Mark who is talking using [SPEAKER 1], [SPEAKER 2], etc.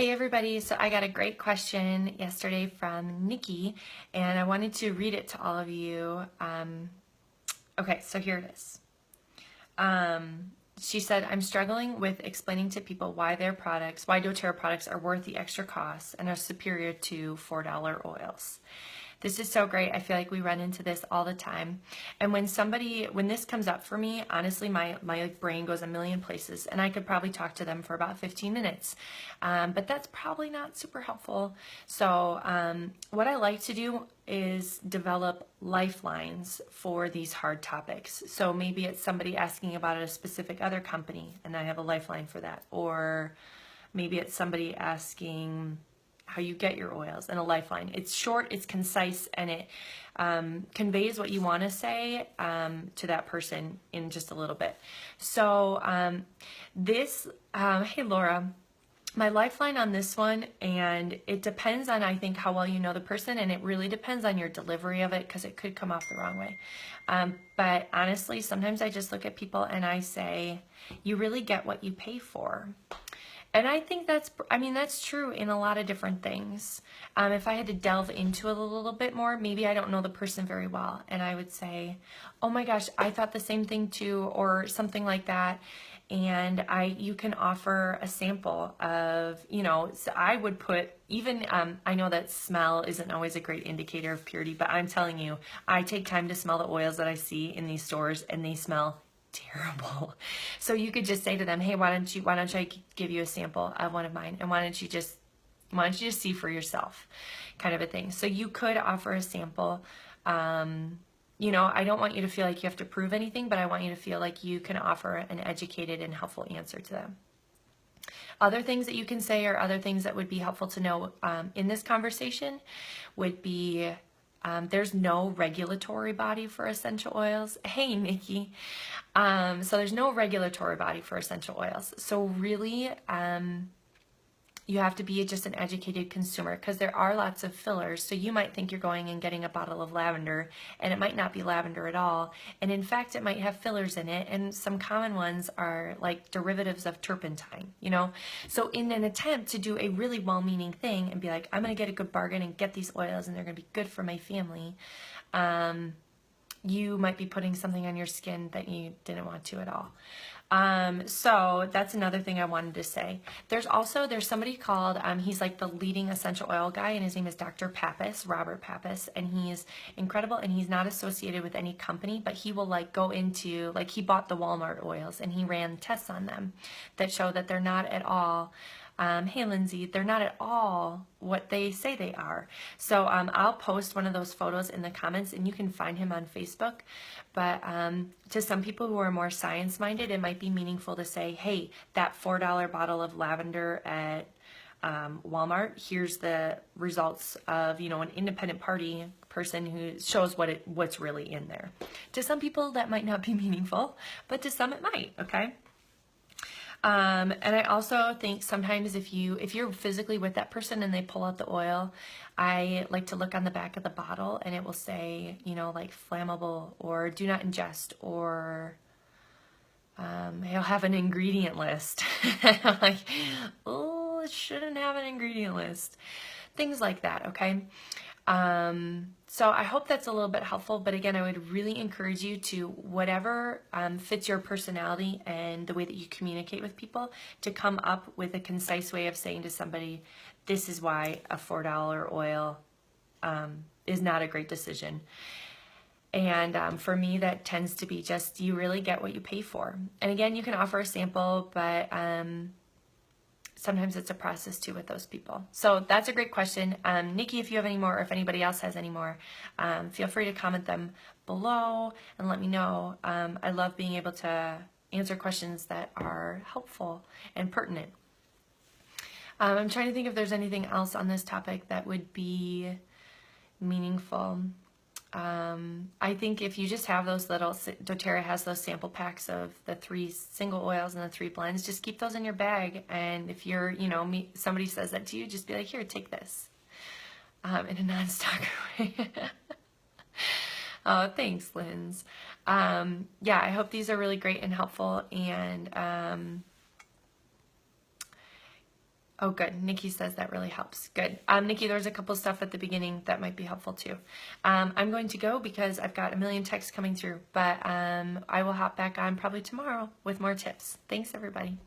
[SPEAKER 1] Hey everybody, so I got a great question yesterday from Nikki and I wanted to read it to all of you. Okay, so here it is. She said, I'm struggling with explaining to people why why doTERRA products are worth the extra cost and are superior to $4 oils. This is so great. I feel like we run into this all the time. And when this comes up for me, honestly, my brain goes a million places and I could probably talk to them for about 15 minutes. But that's probably not super helpful. So what I like to do is develop lifelines for these hard topics. So maybe it's somebody asking about a specific other company and I have a lifeline for that. Or maybe it's somebody asking how you get your oils and a lifeline. It's short, it's concise, and it conveys what you want to say to that person in just a little bit. So hey Laura, my lifeline on this one, and it depends on, I think, how well you know the person, and it really depends on your delivery of it because it could come off the wrong way. But honestly, sometimes I just look at people and I say, you really get what you pay for. And I think that's true in a lot of different things. If I had to delve into it a little bit more, maybe I don't know the person very well, and I would say, oh my gosh, I thought the same thing too, or something like that. And you can offer a sample of, so I would put, even, I know that smell isn't always a great indicator of purity, but I'm telling you, I take time to smell the oils that I see in these stores, and they smell terrible. So you could just say to them, hey, why don't I give you a sample of one of mine, and why don't you just see for yourself, kind of a thing. So you could offer a sample. I don't want you to feel like you have to prove anything, but I want you to feel like you can offer an educated and helpful answer to them. Other things that you can say, or other things that would be helpful to know in this conversation, would be there's no regulatory body for essential oils. Hey, Nikki. So there's no regulatory body for essential oils. So really, you have to be just an educated consumer, because there are lots of fillers. So you might think you're going and getting a bottle of lavender, and it might not be lavender at all. And in fact, it might have fillers in it. And some common ones are like derivatives of turpentine, So in an attempt to do a really well-meaning thing and be like, I'm going to get a good bargain and get these oils and they're going to be good for my family, you might be putting something on your skin that you didn't want to at all. So that's another thing I wanted to say. There's somebody called, he's like the leading essential oil guy, and his name is Dr. Pappas, Robert Pappas, and he's incredible, and he's not associated with any company, but he will go into, he bought the Walmart oils and he ran tests on them that show that they're not at all, hey Lindsay, they're not at all what they say they are. So I'll post one of those photos in the comments, and you can find him on Facebook. But to some people who are more science-minded, it might be meaningful to say, hey, that $4 bottle of lavender at Walmart, here's the results of, an independent party person who shows what's really in there. To some people, that might not be meaningful, but to some it might, okay? And I also think sometimes if you're physically with that person and they pull out the oil, I like to look on the back of the bottle, and it will say, like flammable, or do not ingest, or he'll have an ingredient list. Like, oh, it shouldn't have an ingredient list. Things like that, okay? So I hope that's a little bit helpful, but again, I would really encourage you to, whatever fits your personality and the way that you communicate with people, to come up with a concise way of saying to somebody, this is why a $4 oil is not a great decision. And for me, that tends to be just, you really get what you pay for. And again, you can offer a sample, but sometimes it's a process too with those people. So that's a great question. Nikki, if you have any more, or if anybody else has any more, feel free to comment them below and let me know. I love being able to answer questions that are helpful and pertinent. I'm trying to think if there's anything else on this topic that would be meaningful. I think if you just have those little, doTERRA has those sample packs of the 3 single oils and the 3 blends, just keep those in your bag. And if you're, somebody says that to you, just be like, here, take this, in a non-stalker way. Oh, thanks, Linz. Yeah, I hope these are really great and helpful. And Oh, good. Nikki says that really helps. Good. Nikki, there's a couple stuff at the beginning that might be helpful too. I'm going to go because I've got a million texts coming through, but I will hop back on probably tomorrow with more tips. Thanks, everybody.